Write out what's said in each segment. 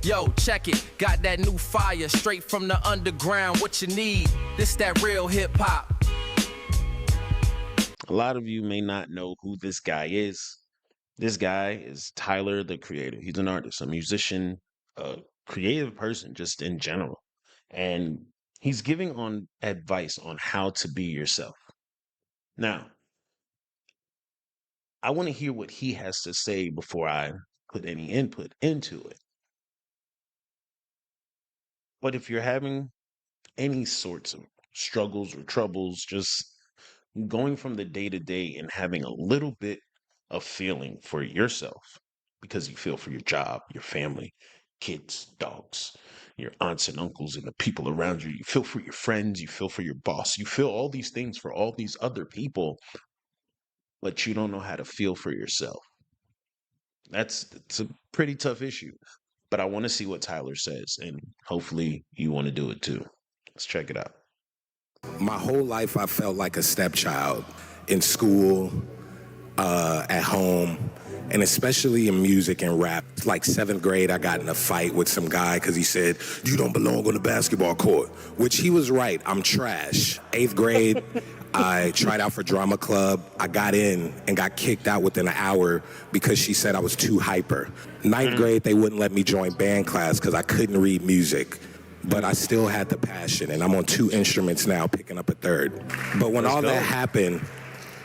Yo, check it, got that new fire straight from the underground. What you need? This that real hip hop. A lot of you may not know who this guy is. This guy is Tyler, the Creator. He's an artist, a musician, a creative person, just in general. And he's giving on advice on how to be yourself. Now, I want to hear what he has to say before I put any input into it. But if you're having any sorts of struggles or troubles, just going from the day to day and having a little bit of feeling for yourself, because you feel for your job, your family, kids, dogs, your aunts and uncles, and the people around you. You feel for your friends, you feel for your boss, you feel all these things for all these other people, but you don't know how to feel for yourself. It's a pretty tough issue. But I want to see what Tyler says, and hopefully you want to do it too. Let's check it out. My whole life, I felt like a stepchild in school, at home, and especially in music and rap. Like 7th grade, I got in a fight with some guy because he said, "You don't belong on the basketball court," which he was right. I'm trash. 8th grade, I tried out for drama club. I got in and got kicked out within an hour because she said I was too hyper. 9th grade, they wouldn't let me join band class because I couldn't read music. But I still had the passion, and I'm on 2 instruments now, picking up a 3rd. But when all that happened,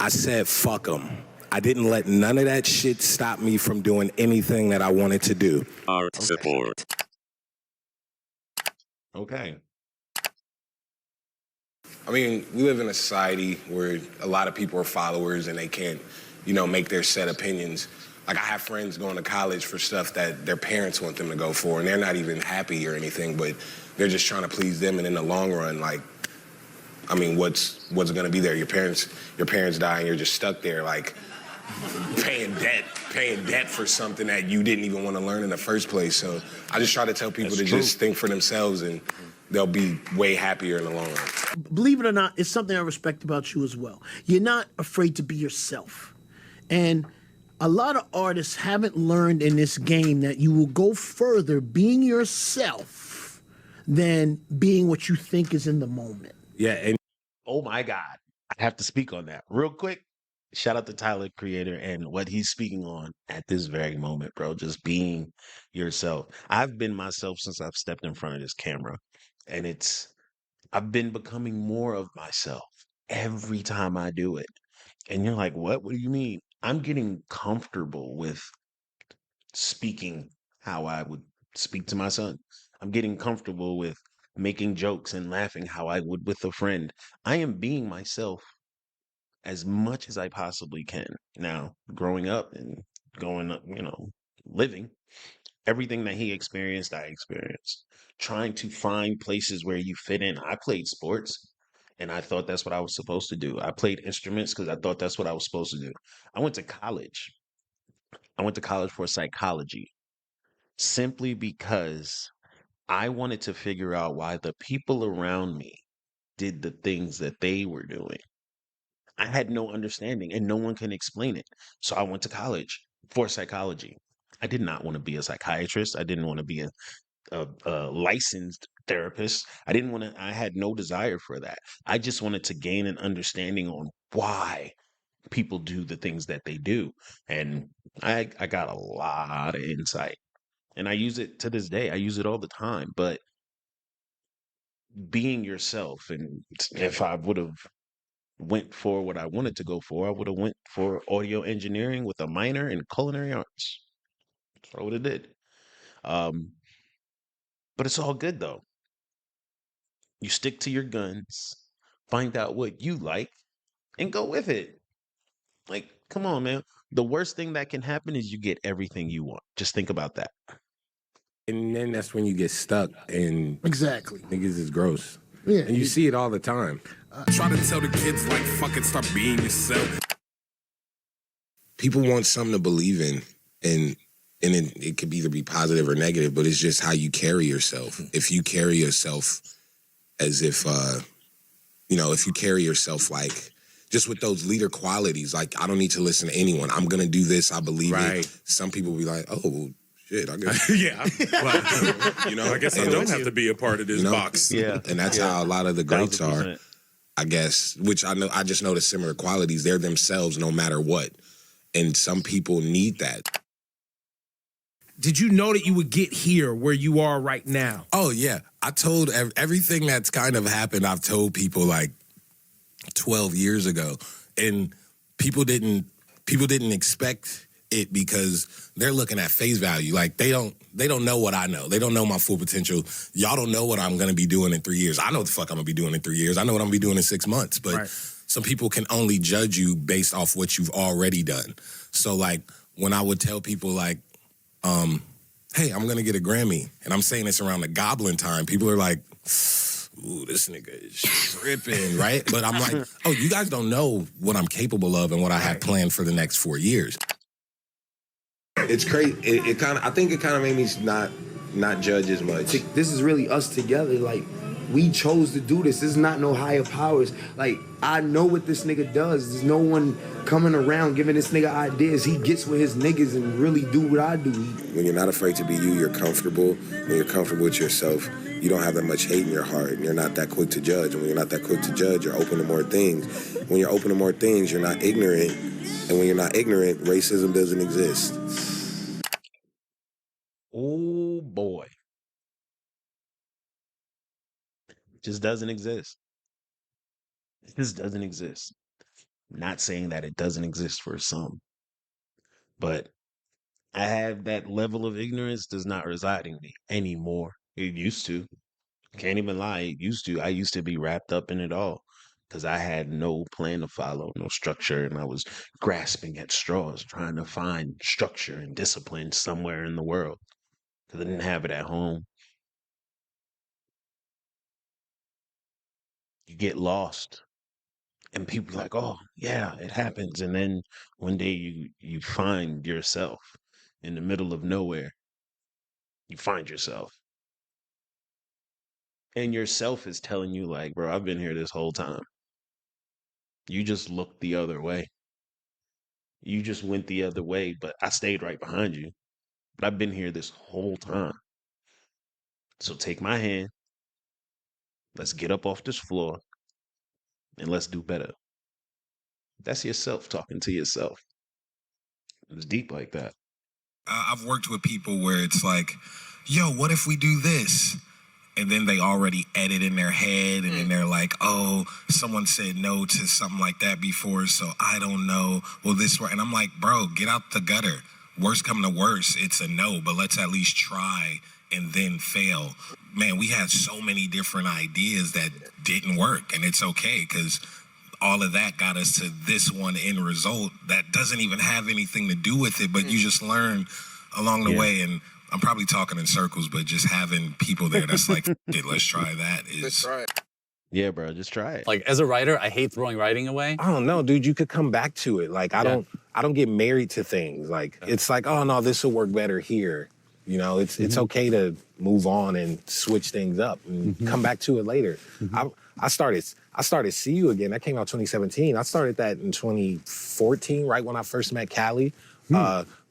I said, fuck them. I didn't let none of that shit stop me from doing anything that I wanted to do. Our support. Okay. I mean, we live in a society where a lot of people are followers and they can't, make their set opinions. Like, I have friends going to college for stuff that their parents want them to go for, and they're not even happy or anything, but they're just trying to please them. And in the long run, what's going to be there? Your parents die, and you're just stuck there, like, paying debt for something that you didn't even want to learn in the first place. So I just try to tell people just think for themselves, and they'll be way happier in the long run. Believe it or not, it's something I respect about you as well. You're not afraid to be yourself. And a lot of artists haven't learned in this game that you will go further being yourself than being what you think is in the moment. Yeah, and oh my God, I have to speak on that real quick. Shout out to Tyler, Creator, and what he's speaking on at this very moment, bro. Just being yourself. I've been myself since I've stepped in front of this camera, and I've been becoming more of myself every time I do it. And you're like, what? What do you mean? I'm getting comfortable with speaking how I would speak to my son. I'm getting comfortable with making jokes and laughing how I would with a friend. I am being myself as much as I possibly can. Now, growing up and going up, living, everything that he experienced, I experienced. Trying to find places where you fit in. I played sports, and I thought that's what I was supposed to do. I played instruments because I thought that's what I was supposed to do. I went to college. I went to college for psychology simply because I wanted to figure out why the people around me did the things that they were doing. I had no understanding, and no one can explain it. So I went to college for psychology. I did not want to be a psychiatrist. I didn't want to be a licensed therapist. I had no desire for that. I just wanted to gain an understanding on why people do the things that they do. And I got a lot of insight, and I use it to this day. I use it all the time. But being yourself, and if I would have went for what I wanted to go for, I would have went for audio engineering with a minor in culinary arts. That's what I would have did. But it's all good though. You stick to your guns, find out what you like, and go with it. Like, come on, man. The worst thing that can happen is you get everything you want. Just think about that. And then that's when you get stuck, and Exactly. niggas is gross. Yeah. And you see it all the time. Try to tell the kids, like, fucking start being yourself. People want something to believe in, and it could either be positive or negative, but it's just how you carry yourself. If you carry yourself as if, if you carry yourself like, just with those leader qualities, like, I don't need to listen to anyone. I'm going to do this. I believe it. Some people will be like, oh, Shit, I guess. Yeah. Well, You know, I guess I don't have to be a part of this you know? box. Yeah. And that's how a lot of the greats are, 1000%. I guess, which I just noticed similar qualities. They're themselves no matter what. And some people need that. Did you know that you would get here where you are right now? Oh, yeah. I told everything that's kind of happened, I've told people like 12 years ago. And people didn't expect it because they're looking at face value. Like they don't know what I know. They don't know my full potential. Y'all don't know what I'm gonna be doing in 3 years. I know what the fuck I'm gonna be doing in 3 years. I know what I'm gonna be doing in 6 months. But some people can only judge you based off what you've already done. So like when I would tell people like, hey, I'm gonna get a Grammy, and I'm saying this around the Goblin time, people are like, ooh, this nigga is tripping, right? But I'm like, oh, you guys don't know what I'm capable of and what I have planned for the next 4 years. It's crazy. I think it kind of made me not judge as much. This is really us together. Like, we chose to do this. This is not no higher powers. Like, I know what this nigga does. There's no one coming around giving this nigga ideas. He gets with his niggas and really do what I do. When you're not afraid to be you, you're comfortable. When you're comfortable with yourself, you don't have that much hate in your heart, and you're not that quick to judge. And when you're not that quick to judge, you're open to more things. When you're open to more things, you're not ignorant. And when you're not ignorant, racism doesn't exist. Oh boy. Just doesn't exist. It just doesn't exist. Not saying that it doesn't exist for some, but I have that level of ignorance does not reside in me anymore. It used to. Can't even lie. It used to. I used to be wrapped up in it all because I had no plan to follow, no structure, and I was grasping at straws, trying to find structure and discipline somewhere in the world because I didn't have it at home. You get lost. And people are like, oh yeah, it happens. And then one day you find yourself in the middle of nowhere. You find yourself. And yourself is telling you, like, bro, I've been here this whole time. You just looked the other way. You just went the other way, but I stayed right behind you. But I've been here this whole time. So take my hand. Let's get up off this floor and let's do better. That's yourself talking to yourself. It's deep like that. I've worked with people where it's like, yo, what if we do this? And then they already edit in their head, and then they're like, oh, someone said no to something like that before, so I don't know. Well, this way. And I'm like, bro, get out the gutter. Worst come to worst, it's a no, but let's at least try and then fail. Man, we had so many different ideas that didn't work, and it's okay, because all of that got us to this one end result that doesn't even have anything to do with it, but you just learn along the way. And I'm probably talking in circles, but just having people there that's like, let's try that is... Let's try it. Yeah, bro, just try it. Like, as a writer, I hate throwing writing away. I don't know, dude. You could come back to it. Like, I don't get married to things. Like, it's like, oh no, this will work better here. You know, it's okay to move on and switch things up and come back to it later. I started See You Again. That came out 2017. I started that in 2014, right when I first met Callie.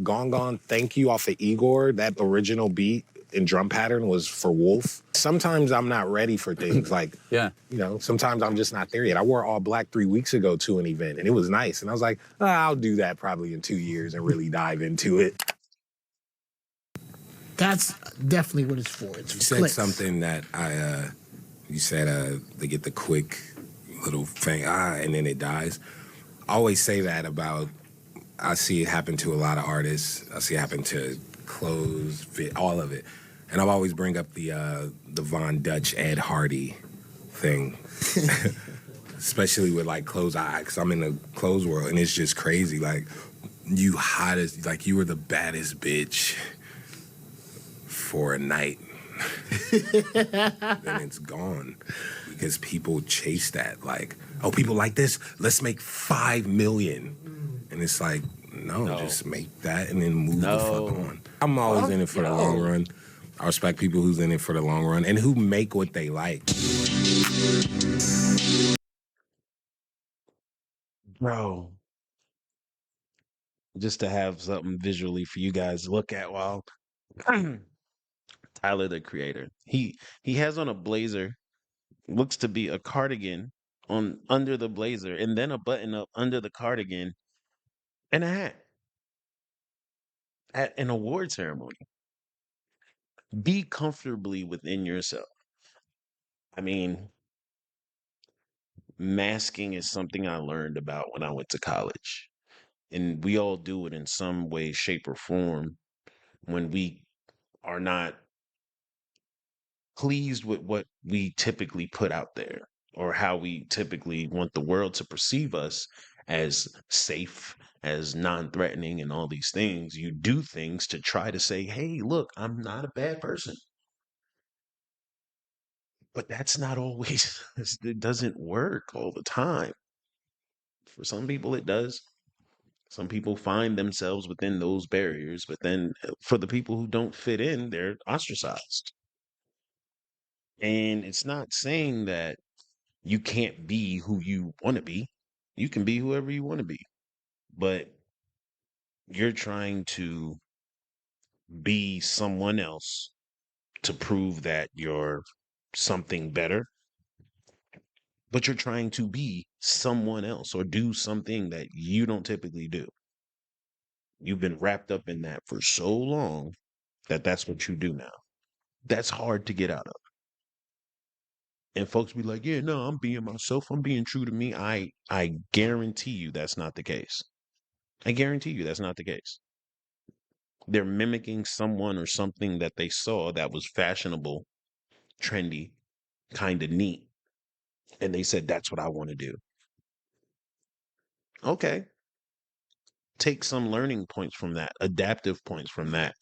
Gone Gone Thank You off of Igor. That original beat and drum pattern was for Wolf. Sometimes I'm not ready for things like, you know, sometimes I'm just not there yet. I wore all black 3 weeks ago to an event and it was nice. And I was like, I'll do that probably in 2 years and really dive into it. That's definitely what it's for. It's You for said clicks. something that you said they get the quick little thing, and then it dies. I always say that about, I see it happen to a lot of artists. I see it happen to clothes, fit, all of it. And I'll always bring up the Von Dutch, Ed Hardy thing. Especially with like clothes, because I'm in the clothes world and it's just crazy. Like, you hottest, like you were the baddest bitch for a night. Then it's gone because people chase that. Like, oh, people like this, let's make 5 million. And it's like, no, just make that and then move the fuck on. I'm always in it for the long run. I respect people who's in it for the long run and who make what they like. Bro, just to have something visually for you guys to look at while Tyler the Creator. He has on a blazer, looks to be a cardigan on under the blazer, and then a button up under the cardigan and a hat at an award ceremony. Be comfortably within yourself. I mean, masking is something I learned about when I went to college. And we all do it in some way, shape, or form when we are not pleased with what we typically put out there or how we typically want the world to perceive us as safe, as non threatening, and all these things. You do things to try to say, hey, look, I'm not a bad person. But that's not always, it doesn't work all the time. For some people, it does. Some people find themselves within those barriers, but then for the people who don't fit in, they're ostracized. And it's not saying that you can't be who you want to be. You can be whoever you want to be, but you're trying to be someone else to prove that you're something better, but you're trying to be someone else or do something that you don't typically do. You've been wrapped up in that for so long that that's what you do now. That's hard to get out of. And folks be like, yeah, no, I'm being myself. I'm being true to me. I guarantee you that's not the case. I guarantee you that's not the case. They're mimicking someone or something that they saw that was fashionable, trendy, kind of neat. And they said, that's what I want to do. Okay. Take some learning points from that, adaptive points from that,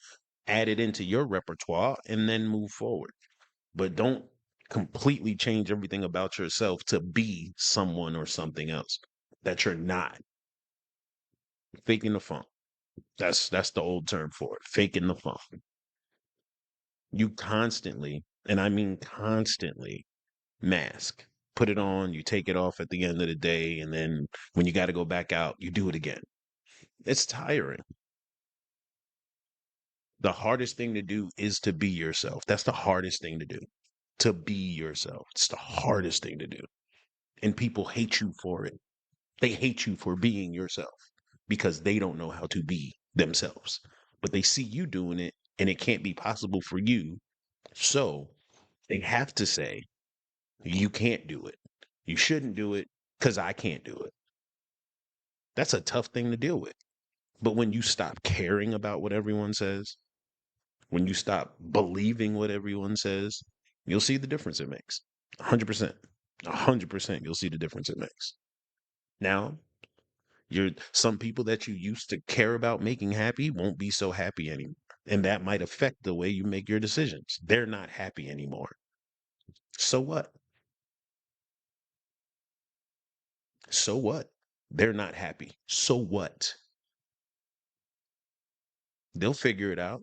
add it into your repertoire, and then move forward. But don't completely change everything about yourself to be someone or something else that you're not. Faking the funk. That's the old term for it. Faking the funk. You constantly, and I mean constantly, mask. Put it on, you take it off at the end of the day, and then when you got to go back out, you do it again. It's tiring. The hardest thing to do is to be yourself. That's the hardest thing to do. To be yourself. It's the hardest thing to do. And people hate you for it. They hate you for being yourself because they don't know how to be themselves. But they see you doing it and it can't be possible for you. So they have to say, you can't do it. You shouldn't do it because I can't do it. That's a tough thing to deal with. But when you stop caring about what everyone says, when you stop believing what everyone says, you'll see the difference it makes. 100%. 100% you'll see the difference it makes. Now, you're some people that you used to care about making happy won't be so happy anymore. And that might affect the way you make your decisions. They're not happy anymore. So what? So what? They're not happy. So what? They'll figure it out.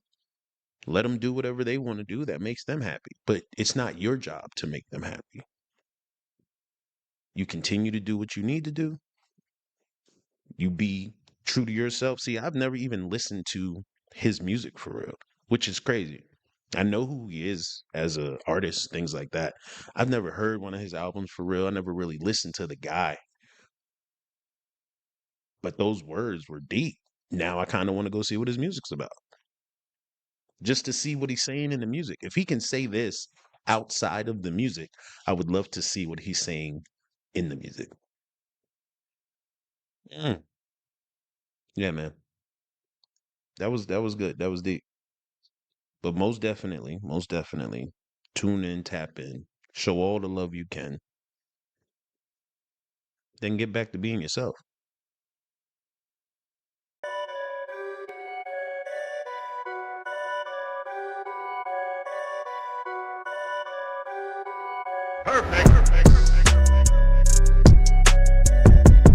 Let them do whatever they want to do that makes them happy. But it's not your job to make them happy. You continue to do what you need to do. You be true to yourself. See, I've never even listened to his music for real, which is crazy. I know who he is as an artist, things like that. I've never heard one of his albums for real. I never really listened to the guy. But those words were deep. Now I kind of want to go see what his music's about. Just to see what he's saying in the music. If he can say this outside of the music, I would love to see what he's saying in the music. Mm. Yeah, man. That was good. That was deep. But most definitely, tune in, tap in, show all the love you can, then get back to being yourself. Perfect.